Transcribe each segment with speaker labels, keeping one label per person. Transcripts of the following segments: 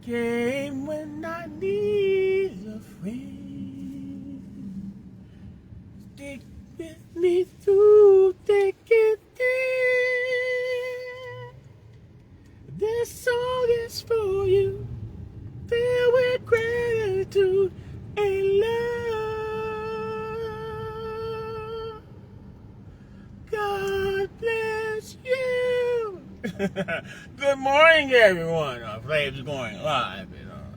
Speaker 1: came when I need a friend. Stick with me through thick and thin. This song is for you, filled with gratitude and love. God bless you. Good morning, everyone. Flaves going live.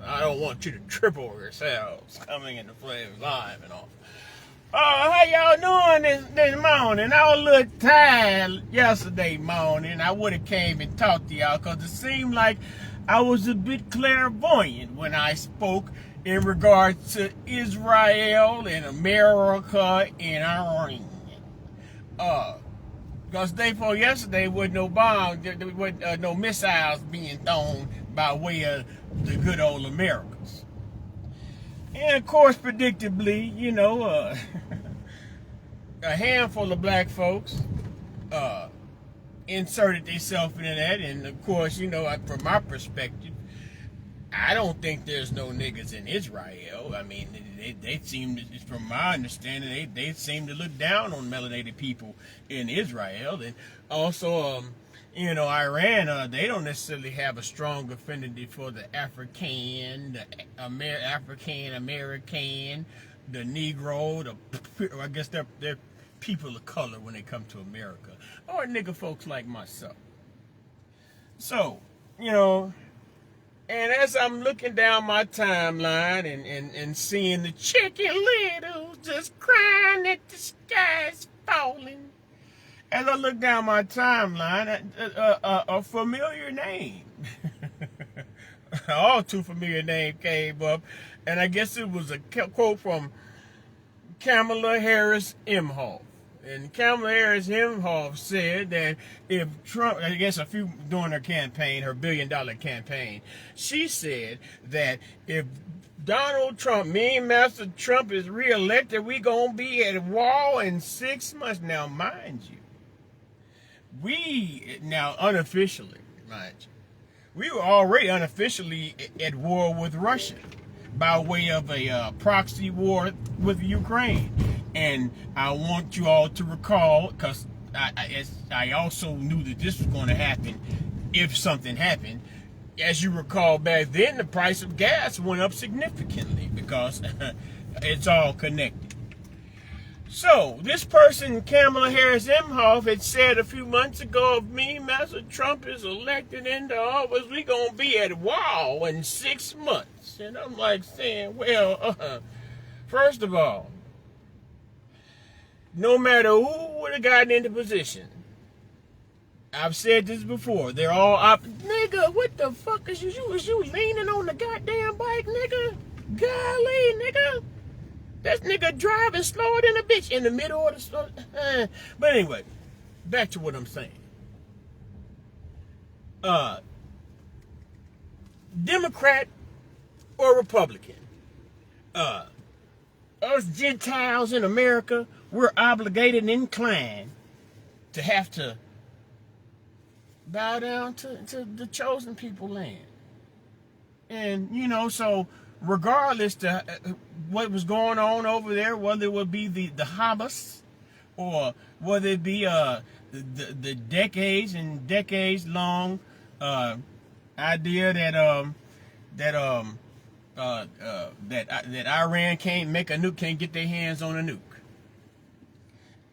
Speaker 1: I don't want you to trip over yourselves coming into Flaves live and all. How y'all doing this morning? I was a little tired yesterday morning. I would have came and talked to y'all because it seemed like I was a bit clairvoyant when I spoke in regards to Israel and America and Iran. Because day before yesterday, with no bombs, with no missiles being thrown by way of the good old Americans. And of course, predictably, a handful of black folks inserted themselves into that. And of course, from my perspective, I don't think there's no niggas in Israel. I mean, they seem to, from my understanding, they seem to look down on melanated people in Israel. And also, Iran, they don't necessarily have a strong affinity for the African, the African American, the Negro, I guess they're people of color when they come to America, or nigga folks like myself. So, and as I'm looking down my timeline and seeing the chicken little just crying that the sky's falling, as I look down my timeline, a familiar name, all too familiar name came up, and I guess it was a quote from Kamala Harris Imhoff. And Kamala Harris Imhoff said that if Trump, I guess during her campaign, her $1 billion campaign, she said that if Donald Trump, mean Master Trump, is reelected, we gonna be at war in 6 months. Now, mind you, unofficially, we were already unofficially at war with Russia by way of a proxy war with Ukraine. And I want you all to recall, because I also knew that this was going to happen if something happened. As you recall, back then the price of gas went up significantly because it's all connected. So this person, Kamala Harris Imhoff, had said a few months ago, if me, Master Trump, is elected into office, we gonna be at war in 6 months. And I'm like saying, well, first of all, no matter who would have gotten into position, I've said this before, they're all nigga, what the fuck is you? Was you leaning on the goddamn bike, nigga? Golly, nigga. That nigga driving slower than a bitch in the middle of the store. But anyway, back to what I'm saying. Democrat or Republican, us Gentiles in America, we're obligated and inclined to have to bow down to the chosen people land. And, so regardless to what was going on over there, whether it would be the Hamas or whether it be the decades and decades long idea that Iran can't make a nuke, can't get their hands on a nuke,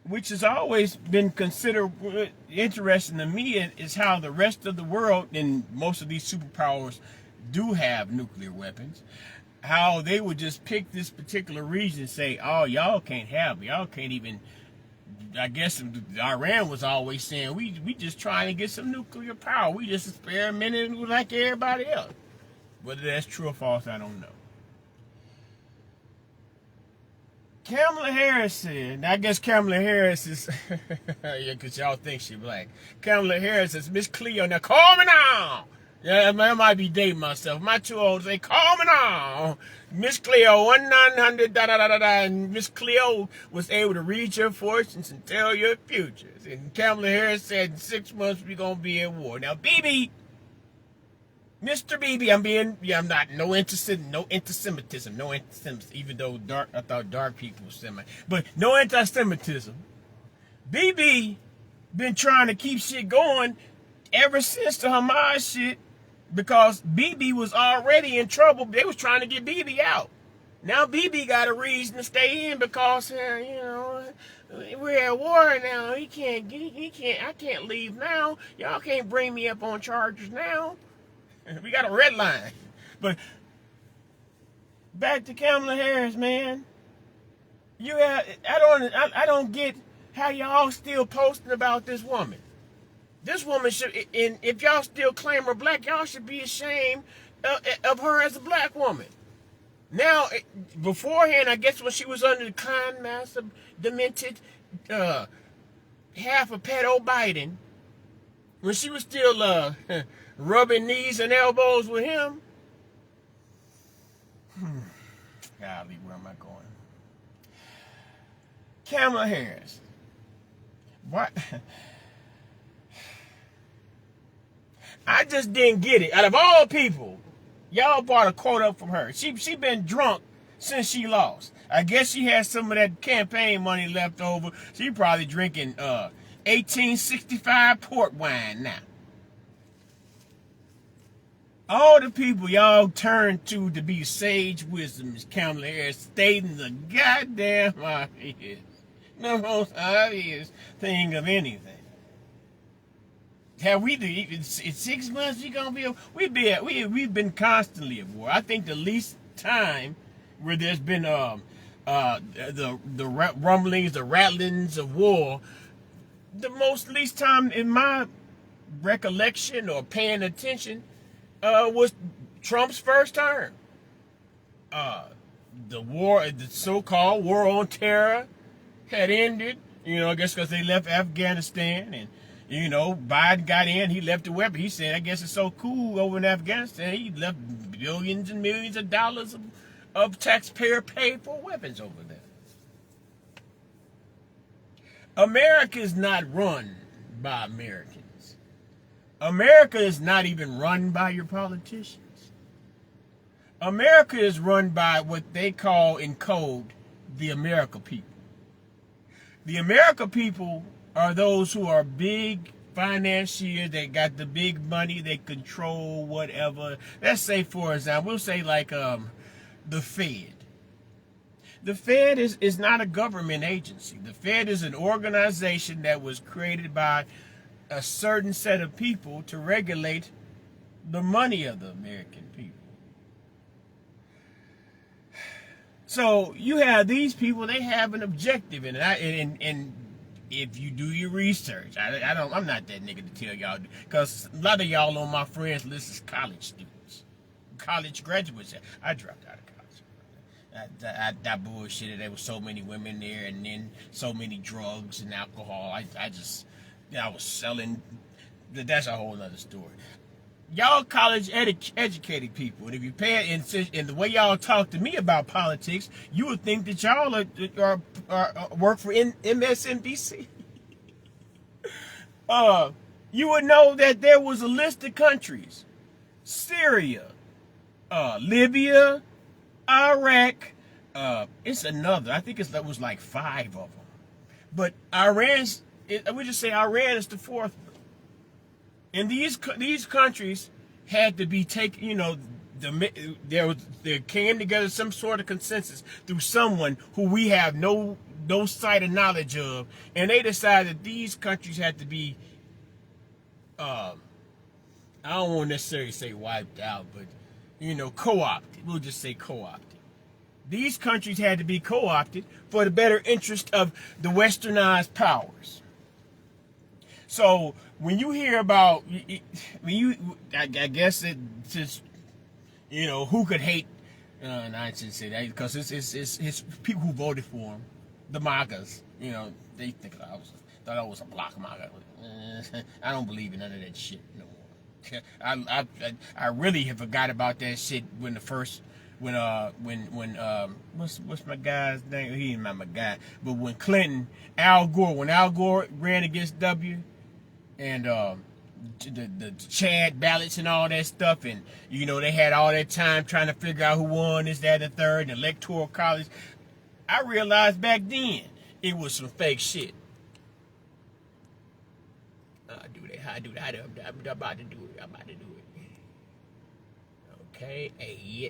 Speaker 1: which has always been considered interesting to me, is how the rest of the world, and most of these superpowers do have nuclear weapons, how they would just pick this particular region and say, oh, y'all can't have it. Y'all can't even, I guess Iran was always saying, we just trying to get some nuclear power. We just experimenting like everybody else. Whether that's true or false, I don't know. Kamala Harris said, I guess Kamala Harris is, yeah, because y'all think she black. Kamala Harris is Miss Cleo. Now, call me now. Yeah, I might be dating myself. My too old to say, call me now. Miss Cleo, 1-900, da-da-da-da-da. And Miss Cleo was able to read your fortunes and tell your futures. And Kamala Harris said, in 6 months, we're going to be at war. Now, BB, Mr. BB, I'm not, no anti-Semitism, even though I thought dark people were Semite, but no anti-Semitism. BB been trying to keep shit going ever since the Hamas shit, because BB was already in trouble. They was trying to get BB out. Now BB got a reason to stay in because, we're at war now. I can't leave now. Y'all can't bring me up on charges now. We got a red line. But back to Kamala Harris, man. I don't get how y'all still posting about this woman. This woman should, and if y'all still claim her black, y'all should be ashamed of her as a black woman. Now, beforehand, I guess when she was under the con master, demented, half a pedo Biden, when she was still rubbing knees and elbows with him. Golly, where am I going? Kamala Harris. What? I just didn't get it. Out of all people, y'all brought a quote up from her. She been drunk since she lost. I guess she has some of that campaign money left over. She probably drinking 1865 port wine now. All the people y'all turn to be sage wisdom is Kamala Harris stating the goddamn obvious, the most obvious thing of anything. Have we in 6 months we gonna be? We've been constantly at war. I think the least time where there's been the rumblings, the rattlings of war, the least time in my recollection or paying attention was Trump's first term. The war, the so-called war on terror, had ended. I guess because they left Afghanistan, and Biden got in. He left the weapon. He said, "I guess it's so cool over in Afghanistan." He left billions and millions of dollars of taxpayer paid for weapons over there. America is not run by Americans. America is not even run by your politicians. America is run by what they call in code the America people. The America people are those who are big financiers. They got the big money. They control whatever. Let's say, for example, we'll say like the Fed. The Fed is not a government agency. The Fed is an organization that was created by a certain set of people to regulate the money of the American people. So you have these people, they have an objective, and if you do your research, I'm not that nigga to tell y'all, because a lot of y'all on my friends list is college students, college graduates. I dropped out of college. That bullshit. There were so many women there, and then so many drugs and alcohol. I was selling. That's a whole other story. Y'all college educated people, and if you pay it, and the way y'all talk to me about politics, you would think that y'all are work for MSNBC. You would know that there was a list of countries: Syria, Libya, Iraq. It's another. I think it was like 5 of them. But we just say Iran is the 4th. And these countries had to be taken, there came together some sort of consensus through someone who we have no sight or knowledge of, and they decided that these countries had to be, I don't want to necessarily say wiped out, but, co-opted. We'll just say co-opted. These countries had to be co-opted for the better interest of the westernized powers. So when you hear about, I guess it just, who could hate, I shouldn't say that, because it's people who voted for him, the MAGAs, they thought I was a block MAGA. I don't believe in none of that shit no more. I really have forgot about that shit when what's my guy's name? He ain't not my guy, but when Al Gore ran against W, and the Chad ballots and all that stuff, and they had all that time trying to figure out who won this, that, and the third, and electoral college. I realized back then it was some fake shit. I do that. I do that. I'm about to do it. I'm about to do it. Okay. Hey, yeah.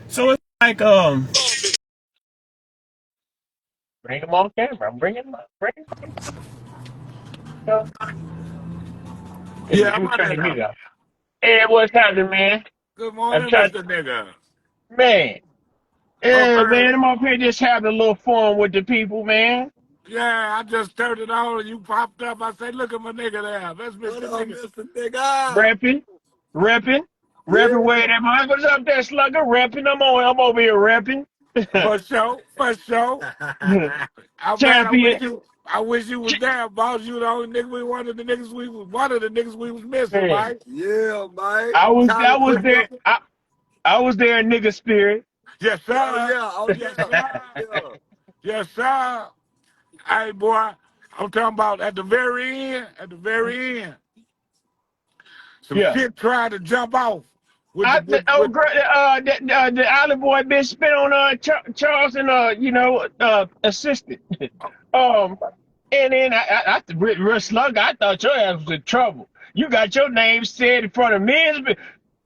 Speaker 1: So it's like bring them on camera. I'm bringing them up. Bring them.
Speaker 2: Yeah,
Speaker 1: You
Speaker 2: my
Speaker 1: trying to
Speaker 2: nigga.
Speaker 1: get up. Hey, what's happening, man?
Speaker 2: Good
Speaker 1: I'm
Speaker 2: morning,
Speaker 1: trying.
Speaker 2: Mr. Nigga.
Speaker 1: Man. Yeah,
Speaker 2: Okay.
Speaker 1: man. I'm up here just having a little fun with the people, man.
Speaker 2: Yeah, I just turned it on and you popped up. I said, look at my nigga there. That's Mr. Nigga. Mr. Nigga.
Speaker 1: Repping, repping, repping. Where
Speaker 2: Yeah.
Speaker 1: that man? What's up there, slugger? Repping. I'm over here repping.
Speaker 2: For sure. For sure. Oh man,
Speaker 1: Champion.
Speaker 2: I wish you was there, boss. You the only nigga we wanted the niggas we was one of the niggas we was missing,
Speaker 1: Man,
Speaker 2: right? Yeah, man.
Speaker 1: I
Speaker 2: Charlie
Speaker 1: was
Speaker 2: put
Speaker 1: there.
Speaker 2: up.
Speaker 1: I was there in nigga spirit.
Speaker 2: Yes, sir. Oh, yeah. Oh, yes, sir. Yes, sir. Hey, boy, I'm talking about at the very end, some
Speaker 1: Yeah.
Speaker 2: shit tried to jump off with the
Speaker 1: I
Speaker 2: with
Speaker 1: the Island boy been spent on Charleston assistant. um and then I real slug. I thought your ass was in trouble. You got your name said in front of millions of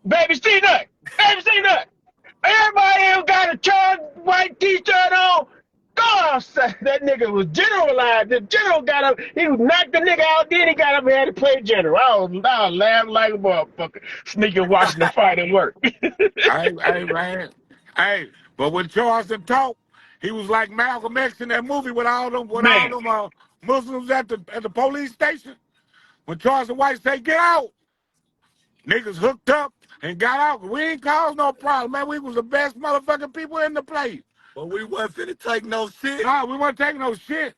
Speaker 1: baby Steve Nut, baby Steve Nut. Everybody else got a Charleston White t-shirt on. God, that nigga was generalized. The general got up. He knocked the nigga out. Then he got up and had to play general. I was laughing like a motherfucker. Sneaking watching the fight at work.
Speaker 2: hey, man. Hey, but when Charleston talked, he was like Malcolm X in that movie with all them
Speaker 1: Man,
Speaker 2: Muslims at the police station. When Charleston White say get out, niggas hooked up and got out. We ain't caused no problem, man. We was the best motherfucking people in the place. But we wasn't finna take no shit. Nah, we wasn't taking no shit.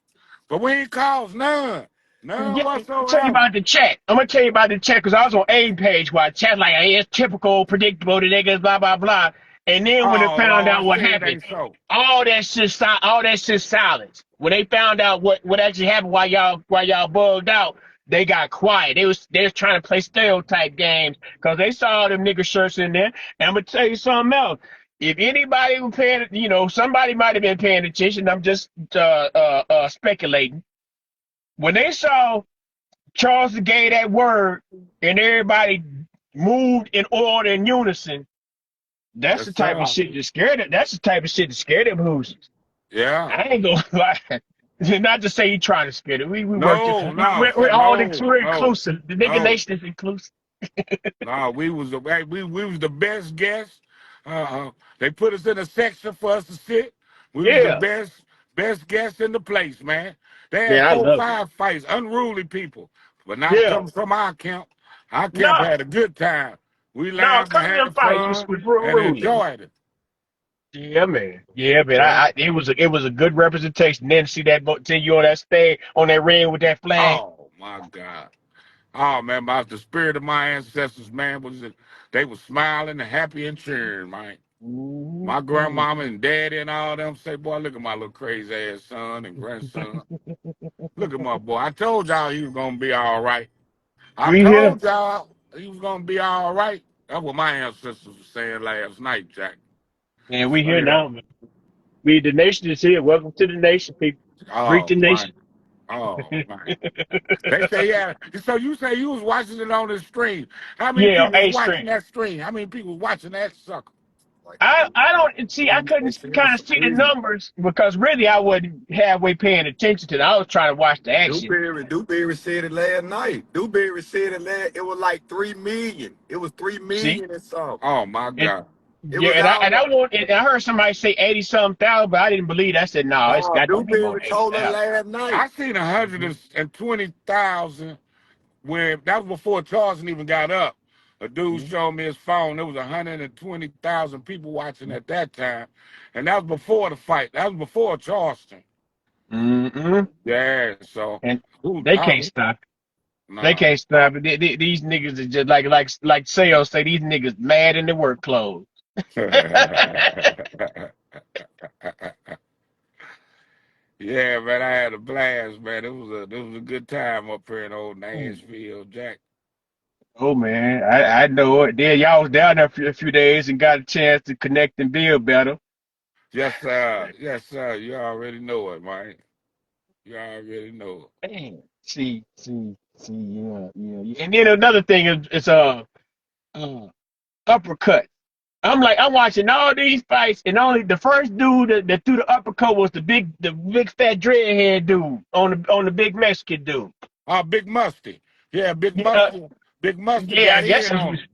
Speaker 2: But we ain't caused none. None
Speaker 1: yeah, I'm gonna tell you
Speaker 2: whatsoever.
Speaker 1: about the chat. I'm gonna tell you about the chat because I was on A page where I chat like, hey, it's typical, predictable, the niggas, blah blah blah. And then when they
Speaker 2: Oh,
Speaker 1: found out
Speaker 2: Lord,
Speaker 1: what
Speaker 2: say it
Speaker 1: happened,
Speaker 2: ain't so.
Speaker 1: all that shit silence. When they found out what actually happened while y'all bugged out, they got quiet. They was trying to play stereotype games because they saw them nigga shirts in there. And I'm gonna tell you something else. If anybody was paying, somebody might have been paying attention. I'm just speculating. When they saw Charles gave that word and everybody moved in order in unison, that's
Speaker 2: Yes,
Speaker 1: the type of
Speaker 2: sir.
Speaker 1: shit that scared it. That's the type of shit that scared them Hoosiers.
Speaker 2: Yeah.
Speaker 1: I ain't gonna lie. Not to say he trying to scare it. We work it.
Speaker 2: No, no,
Speaker 1: We're all
Speaker 2: no,
Speaker 1: we're
Speaker 2: no,
Speaker 1: inclusive. The nigga
Speaker 2: no.
Speaker 1: nation is inclusive.
Speaker 2: No, we was the best guests. They put us in a section for us to sit. We was the
Speaker 1: Yeah.
Speaker 2: best guests in the place, man. They had
Speaker 1: Yeah, I
Speaker 2: four,
Speaker 1: love it.
Speaker 2: five fights, unruly people, but not
Speaker 1: Yeah.
Speaker 2: coming from our camp. Our camp
Speaker 1: No,
Speaker 2: had a good time. We
Speaker 1: no,
Speaker 2: laughed and
Speaker 1: some of them
Speaker 2: had
Speaker 1: fights
Speaker 2: fun
Speaker 1: was real
Speaker 2: and
Speaker 1: ruly.
Speaker 2: enjoyed it.
Speaker 1: Yeah, man. Yeah, man.
Speaker 2: Yeah.
Speaker 1: It was a good representation. Then to see that see you on that stage on that ring with that flag.
Speaker 2: Oh my God. Oh man, about the spirit of my ancestors, man, they was smiling and happy and cheering, man. My
Speaker 1: Mhm.
Speaker 2: grandmama and daddy and all them say, boy, look at my little crazy ass son and grandson. Look at my boy. I told y'all he was gonna be all right. I
Speaker 1: We here.
Speaker 2: told y'all he was gonna be all right. That's what my ancestors were saying last night, Jack.
Speaker 1: And we here
Speaker 2: Straight up.
Speaker 1: now, man. We the nation is here. Welcome to the nation, people. Greet
Speaker 2: Oh
Speaker 1: the
Speaker 2: man.
Speaker 1: nation.
Speaker 2: Oh man. They say, yeah. So you say you was watching it on the stream. How many
Speaker 1: Yeah,
Speaker 2: people was
Speaker 1: A
Speaker 2: watching
Speaker 1: stream.
Speaker 2: that stream? How many people was watching that sucker?
Speaker 1: I don't see. I couldn't kind of see the numbers because really I wasn't halfway paying attention to it. I was trying to watch the action.
Speaker 3: Dewberry said it last night. Dewberry said it was like 3 million. It was three
Speaker 1: See,
Speaker 3: million and something.
Speaker 2: Oh my
Speaker 1: and
Speaker 2: God.
Speaker 3: It
Speaker 1: yeah,
Speaker 3: was
Speaker 1: and
Speaker 3: all
Speaker 1: I want. And I heard somebody say 80 something thousand, but I didn't believe that. I said no, it's got to be more
Speaker 3: Dewberry
Speaker 1: than 80
Speaker 3: told her
Speaker 1: thousand.
Speaker 3: last night.
Speaker 2: I seen 120,000 when that was before Charleston even got up. A dude showed me his phone. There was 120,000 people watching at that time, and that was before the fight. That was before Charleston.
Speaker 1: Mm-hmm.
Speaker 2: Yeah, so
Speaker 1: And
Speaker 2: who?
Speaker 1: they can't stop it. They
Speaker 2: Nah.
Speaker 1: can't stop it. These niggas are just like Sales say. These niggas mad in their work clothes.
Speaker 2: Yeah, man, I had a blast, man. It was a good time up here in old Nashville, Jack.
Speaker 1: Oh man, I know it. Then y'all was down there for a few days and got a chance to connect and build better.
Speaker 2: Yes, sir. Yes, sir. You already know it, man. You already know
Speaker 1: Man, yeah. And then another thing is uh uppercut. I'm watching all these fights, and only the first dude that threw the uppercut was the big fat dreadhead dude on the big Mexican dude.
Speaker 2: Big Musty. Yeah, Big
Speaker 1: Yeah,
Speaker 2: Musty. Big Musty
Speaker 1: yeah, I
Speaker 2: got
Speaker 1: guess
Speaker 2: in
Speaker 1: it
Speaker 2: on
Speaker 1: was
Speaker 2: him.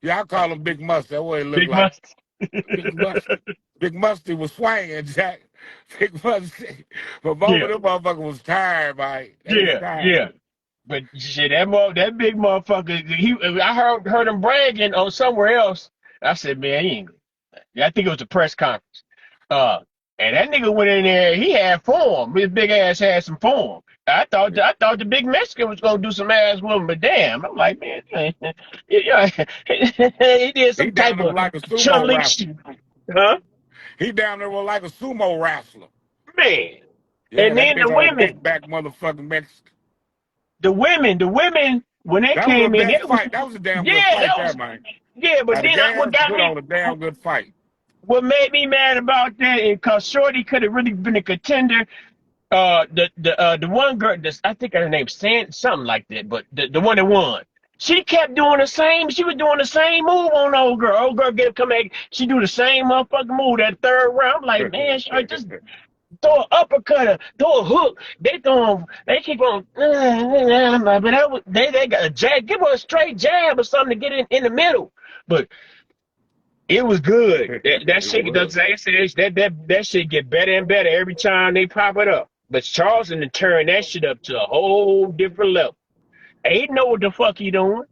Speaker 2: Yeah, I call him Big Musty. That's what he looked
Speaker 1: Big
Speaker 2: like.
Speaker 1: Must.
Speaker 2: Big Musty. Big Musty was swinging, Jack. Big Musty. But both of
Speaker 1: Yeah,
Speaker 2: them motherfuckers was tired, man. They was
Speaker 1: yeah,
Speaker 2: tired.
Speaker 1: yeah. But shit, that big motherfucker, I heard him bragging on somewhere else. I said, man, he ain't. I think it was a press conference. Uh, and that nigga went in there. He had form. His big ass had some form. I thought the big Mexican was gonna do some ass with him, but damn, I'm like, man, yeah, he did
Speaker 2: He
Speaker 1: some
Speaker 2: down
Speaker 1: type
Speaker 2: there
Speaker 1: of
Speaker 2: like a sumo
Speaker 1: chumbling
Speaker 2: wrestler.
Speaker 1: shit, huh?
Speaker 2: He down there like a sumo wrestler.
Speaker 1: Man.
Speaker 2: Yeah,
Speaker 1: And
Speaker 2: that
Speaker 1: then
Speaker 2: big old neck back motherfucking Mexican.
Speaker 1: the women, when they
Speaker 2: That was the
Speaker 1: came in,
Speaker 2: best
Speaker 1: it was,
Speaker 2: fight. That was a damn good
Speaker 1: yeah,
Speaker 2: fight
Speaker 1: that
Speaker 2: there,
Speaker 1: was,
Speaker 2: man.
Speaker 1: yeah. But
Speaker 2: Now the
Speaker 1: then what
Speaker 2: gas
Speaker 1: got
Speaker 2: put
Speaker 1: me,
Speaker 2: on a damn good fight.
Speaker 1: what made me mad about that is because Shorty could have really been a contender. The one girl, I think her name's Sand, something like that, but the one that won. She kept doing the same. She was doing the same move on the old girl. Old girl get come back. She do the same motherfucking move that third round. I'm like, man, just throw an uppercut, throw a hook. They keep on. But they got a jab. Give her a straight jab or something to get in the middle. But it was good. That
Speaker 2: It
Speaker 1: shit
Speaker 2: was.
Speaker 1: does that shit get better and better every time they pop it up. But Charleston to turn that shit up to a whole different level. Ain't know what the fuck he doing.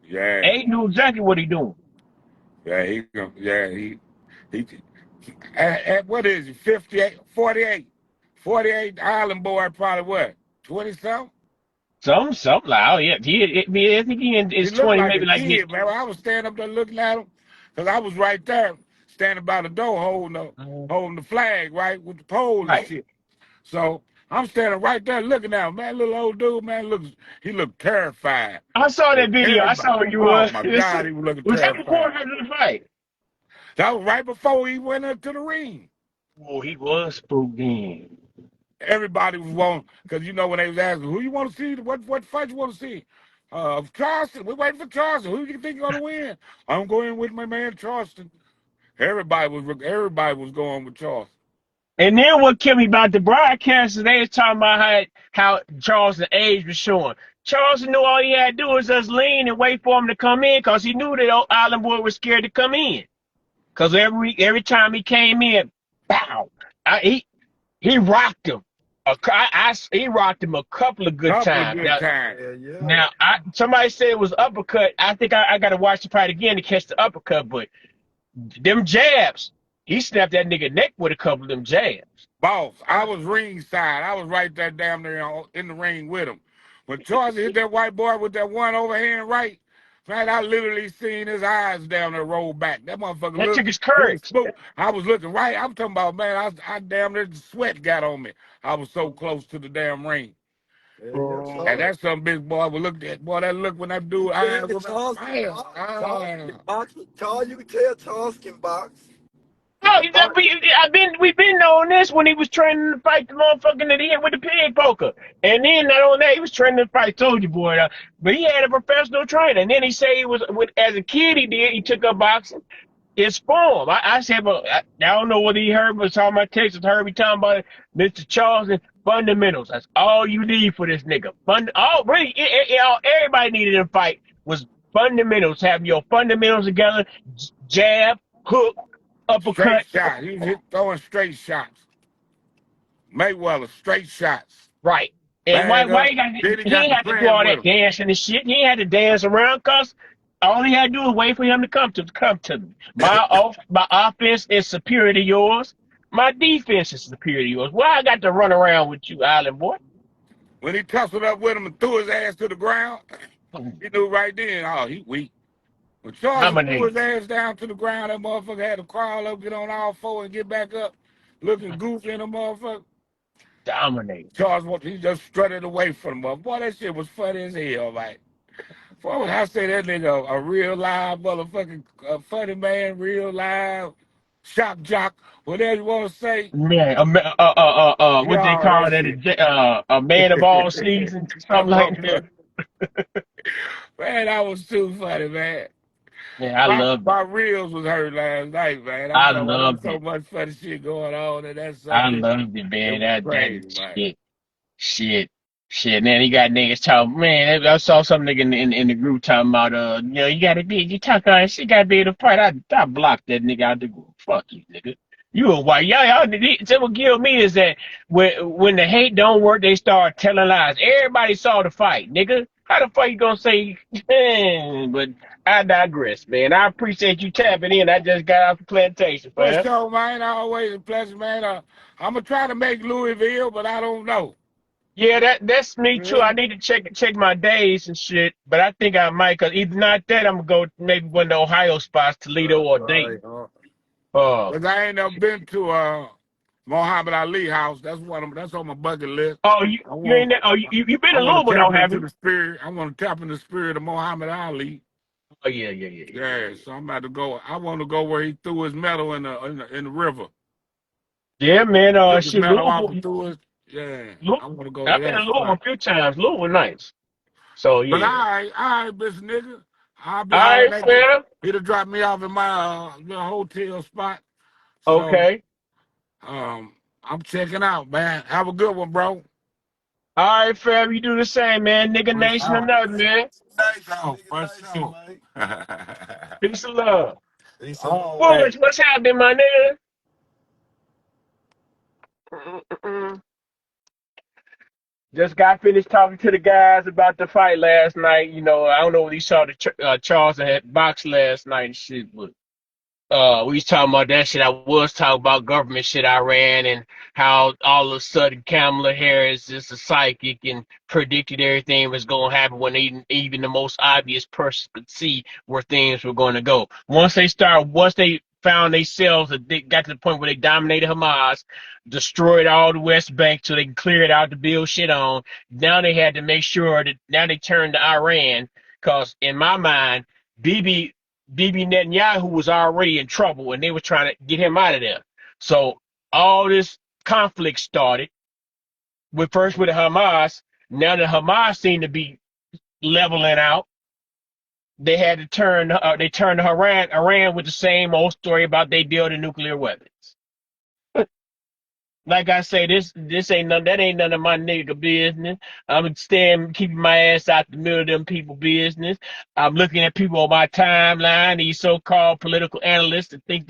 Speaker 2: Yeah.
Speaker 1: Ain't know exactly what he doing.
Speaker 2: He at what is he, 58, 48? 48 Island boy probably what? 20 something?
Speaker 1: Something like, oh yeah, I think he in
Speaker 2: He
Speaker 1: his
Speaker 2: looked
Speaker 1: 20,
Speaker 2: like
Speaker 1: maybe
Speaker 2: a
Speaker 1: like his.
Speaker 2: kid, man. I was standing up there looking at him, because I was right there, standing by the door holding the flag, right, with the pole and
Speaker 1: Right.
Speaker 2: shit. So I'm standing right there looking at him, man. Little old dude, man, he looked terrified.
Speaker 1: I saw that
Speaker 2: And
Speaker 1: video. I
Speaker 2: everybody,
Speaker 1: saw where you
Speaker 2: oh
Speaker 1: was.
Speaker 2: my God, he was looking
Speaker 1: Was that before
Speaker 2: terrified.
Speaker 1: the fight?
Speaker 2: That was right before he went into the ring.
Speaker 1: Oh, he was spooked in.
Speaker 2: Everybody was wanting, because you know when they was asking, who you want to see, what fight you want to see? Charleston, we're waiting for Charleston. Who you think going to win? I'm going with my man Charleston. Everybody was going with Charleston.
Speaker 1: And then what killed me about the broadcasters, they was talking about how Charleston age was showing. Charleston knew all he had to do was just lean and wait for him to come in because he knew that old Island Boy was scared to come in. Because every time he came in, bow, he rocked him. He rocked him a couple of good
Speaker 2: Couple of
Speaker 1: times.
Speaker 2: good
Speaker 1: Now,
Speaker 2: times.
Speaker 3: Yeah, yeah.
Speaker 1: now somebody said it was uppercut. I think I got to watch the fight again to catch the uppercut, but them jabs, he snapped that nigga neck with a couple of them jabs.
Speaker 2: Boss, I was ringside. I was right there down there in the ring with him. When Charleston hit that white boy with that one overhand right, man, I literally seen his eyes down there roll back. That motherfucker
Speaker 1: That took
Speaker 2: looked,
Speaker 1: his
Speaker 2: he was
Speaker 1: courage.
Speaker 2: spooked. I was looking right. I'm talking about, man, I damn near the sweat got on me. I was so close to the damn ring.
Speaker 3: Yeah, yeah.
Speaker 2: And
Speaker 1: Oh.
Speaker 2: that's some big boy would look at. Boy, that look when that dude eyes
Speaker 3: Yeah,
Speaker 2: was
Speaker 3: Charles can
Speaker 2: man,
Speaker 3: box. Charles can
Speaker 2: ah.
Speaker 3: box. Charles, you can tell Charles can box. He
Speaker 1: Oh,
Speaker 3: can box.
Speaker 1: we've been on this when he was training to fight the motherfucker that he hit with the pig poker. And then not only that, he was training to fight Soldier Boy. But he had a professional trainer. And then he said as a kid he took up boxing. It's form. I said, but I don't know whether he heard, but saw my text. Heard me talking about it. Mr. Charleston, fundamentals. That's all you need for this nigga. Really, everybody needed in a fight was fundamentals. Have your fundamentals together. Jab, hook,
Speaker 2: Straight
Speaker 1: uppercut.
Speaker 2: shot. He was throwing straight shots. Mayweather, straight shots.
Speaker 1: Right. And
Speaker 2: Bag
Speaker 1: why
Speaker 2: up. Then he
Speaker 1: he
Speaker 2: got
Speaker 1: ain't
Speaker 2: to
Speaker 1: have to do
Speaker 2: playing
Speaker 1: all
Speaker 2: with
Speaker 1: that
Speaker 2: him.
Speaker 1: dancing and shit. He ain't had to dance around cause all he had to do was wait for him to come to me. My offense is superior to yours. My defense is superior to yours. Why I got to run around with you, Island boy?
Speaker 2: When he tussled up with him and threw his ass to the ground, he knew right then, oh, he weak. When Charles threw
Speaker 1: Dominate.
Speaker 2: his ass down to the ground, that motherfucker had to crawl up, get on all four, and get back up, looking goofy in the motherfucker.
Speaker 1: Dominate.
Speaker 2: He just strutted away from him. Boy, that shit was funny as hell, man. Boy, when I say that nigga a real live motherfucking funny man, real live shock jock, whatever you want to say,
Speaker 1: Man,
Speaker 2: he
Speaker 1: what they
Speaker 2: all that
Speaker 1: call that?
Speaker 2: shit.
Speaker 1: A man of all seasons,
Speaker 2: That
Speaker 1: something like that.
Speaker 2: motherfucker, man, that was too funny, man.
Speaker 1: Man, I
Speaker 2: My
Speaker 1: loved it.
Speaker 2: my reels was hurt last night, man. I'm
Speaker 1: I
Speaker 2: talking about there's
Speaker 1: loved
Speaker 2: so
Speaker 1: it.
Speaker 2: much funny shit going on in that
Speaker 1: I
Speaker 2: Sunday.
Speaker 1: loved it,
Speaker 2: It
Speaker 1: man.
Speaker 2: was
Speaker 1: That
Speaker 2: crazy, man.
Speaker 1: shit. Shit. Shit. Then he got niggas talking, man, I saw some nigga in the group talking about, you gotta be, you talk all that shit, gotta be able to fight. I blocked that nigga out the group. Fuck you, nigga. You a white. Y'all what kill me is that when the hate don't work, they start telling lies. Everybody saw the fight, nigga. How the fuck you gonna say, but I digress, man. I appreciate you tapping in. I just got off the plantation,
Speaker 2: For
Speaker 1: fam.
Speaker 2: sure, man. Always a pleasure, man. I'm gonna try to make Louisville, but I don't know.
Speaker 1: Yeah, that's me too.
Speaker 2: Yeah.
Speaker 1: I need to check my days and shit, but I think I might. Cause either not that, I'm gonna go maybe one of the Ohio spots, Toledo or
Speaker 3: Right.
Speaker 1: Dayton. Uh
Speaker 2: Cause I ain't never been to Muhammad Ali house. That's on my bucket list.
Speaker 1: oh, you
Speaker 2: I
Speaker 1: you
Speaker 2: want
Speaker 1: ain't oh you been
Speaker 2: I
Speaker 1: to
Speaker 2: want to
Speaker 1: Louisville
Speaker 2: tap
Speaker 1: though, have
Speaker 2: into
Speaker 1: you?
Speaker 2: the spirit. I want to tap into the spirit of Muhammad Ali.
Speaker 1: Oh yeah.
Speaker 2: Yeah, so I'm about to go. I want to go where he threw his medal in the river.
Speaker 1: Yeah, man.
Speaker 2: Took his
Speaker 1: Shit,
Speaker 2: medal off
Speaker 1: Louisville.
Speaker 2: and threw it. Yeah,
Speaker 1: Louisville.
Speaker 2: I want to go to
Speaker 1: I've been to
Speaker 2: that
Speaker 1: Louisville a
Speaker 2: spot.
Speaker 1: few times. Louisville nice. So
Speaker 2: But
Speaker 1: yeah.
Speaker 2: all right, bitch nigga. I'll be
Speaker 1: All
Speaker 2: hollering
Speaker 1: right,
Speaker 2: at you.
Speaker 1: fam.
Speaker 2: He'll drop me off in my little hotel spot. So
Speaker 1: Okay.
Speaker 2: I'm checking out, man. Have a good one, bro.
Speaker 1: All right, fam. You do the same, man. Nigga
Speaker 2: For
Speaker 1: nation or
Speaker 2: sure.
Speaker 1: nothing, man.
Speaker 2: For sure.
Speaker 1: Peace and love.
Speaker 2: Always.
Speaker 1: What's happening, my nigga? Just got finished talking to the guys about the fight last night. You know, I don't know if you saw the Charleston had box last night and shit, but we was talking about that shit. I was talking about government shit I ran and how all of a sudden Kamala Harris is a psychic and predicted everything was going to happen when even the most obvious person could see where things were going to go. Once they found themselves, they got to the point where they dominated Hamas, destroyed all the West Bank so they can clear it out to build shit on. Now they had to make sure that now they turned to Iran because in my mind, Bibi Bibi Netanyahu was already in trouble and they were trying to get him out of there. So all this conflict started with first with the Hamas. Now the Hamas seemed to be leveling out. They had to turn to Iran with the same old story about they building nuclear weapons. Like I say, this ain't none that ain't none of my nigga business. I'm staying keeping my ass out the middle of them people business. I'm looking at people on my timeline, these so-called political analysts that think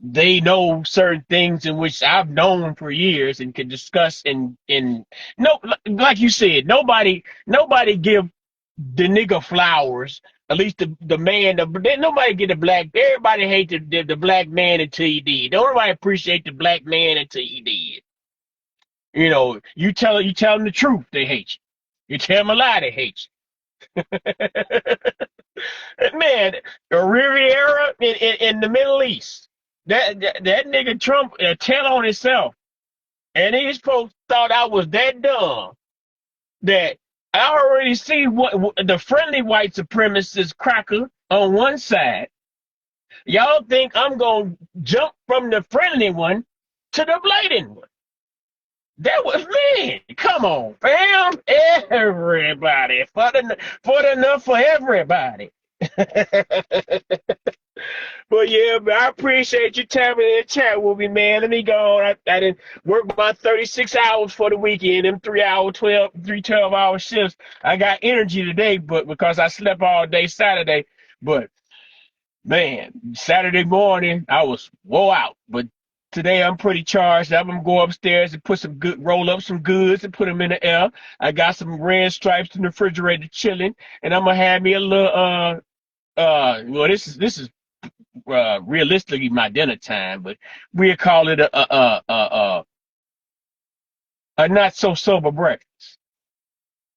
Speaker 1: they know certain things in which I've known for years and can discuss and no, like you said, nobody give the nigga flowers. At least the man, nobody get the black. Everybody hate the black man until he did. Nobody appreciate the black man until he did. You know, you tell them the truth, they hate you. You tell them a lie, they hate you. Man, the Riviera in the Middle East. That nigga Trump tell on himself, and these folks thought I was that dumb that I already see what the friendly white supremacist cracker on one side. Y'all think I'm gonna jump from the friendly one to the blatant one? That was me. Come on, fam. Everybody for the enough for everybody. But yeah, man, I appreciate you tapping in the chat with me, man. Let me go on. I didn't work my 36 hours for the weekend, them 12 hour shifts. I got energy today, but because I slept all day Saturday. But man, Saturday morning I was wore out. But today I'm pretty charged up. I'm gonna go upstairs and roll up some goods and put them in the air. I got some red stripes in the refrigerator chilling, and I'm gonna have me a little well, this is realistically my dinner time, but we'll call it a not so sober breakfast.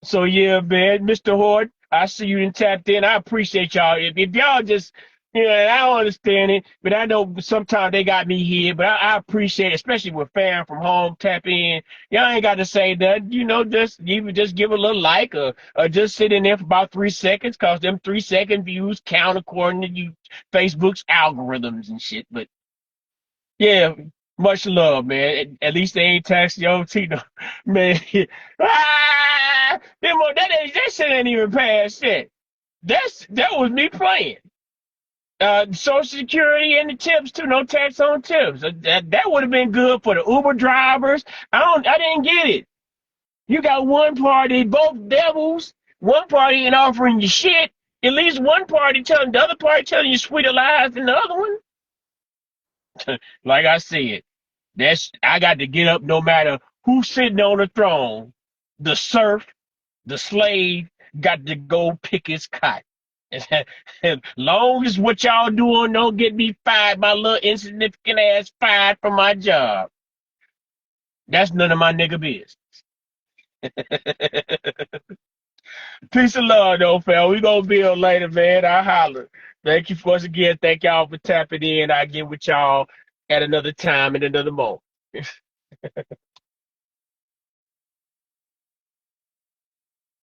Speaker 1: So yeah, man, Mr. Horde, I see you in tapped in. I appreciate y'all. If y'all just Yeah, I don't understand it, but I know sometimes they got me here. But I appreciate it, especially with fam from home tap in. Y'all ain't got to say that, just even just give a little like or just sit in there for about 3 seconds, cause them 3 second views count according to you Facebook's algorithms and shit. But yeah, much love, man. At least they ain't taxing your Tino, man. That shit ain't even passed yet. That was me playing. Social Security and the tips too. No tax on tips. That would have been good for the Uber drivers. I didn't get it. You got one party, both devils. One party ain't offering you shit. At least one party telling the other party telling you sweeter lies than the other one. Like I said, I got to get up no matter who's sitting on the throne. The serf, the slave, got to go pick his cotton. As long as what y'all doing don't get me fired, my little insignificant ass fired from my job. That's none of my nigga business. Peace and love, though, fam. We gonna build later, man. I holler. Thank you once again. Thank y'all for tapping in. I get with y'all at another time and another moment.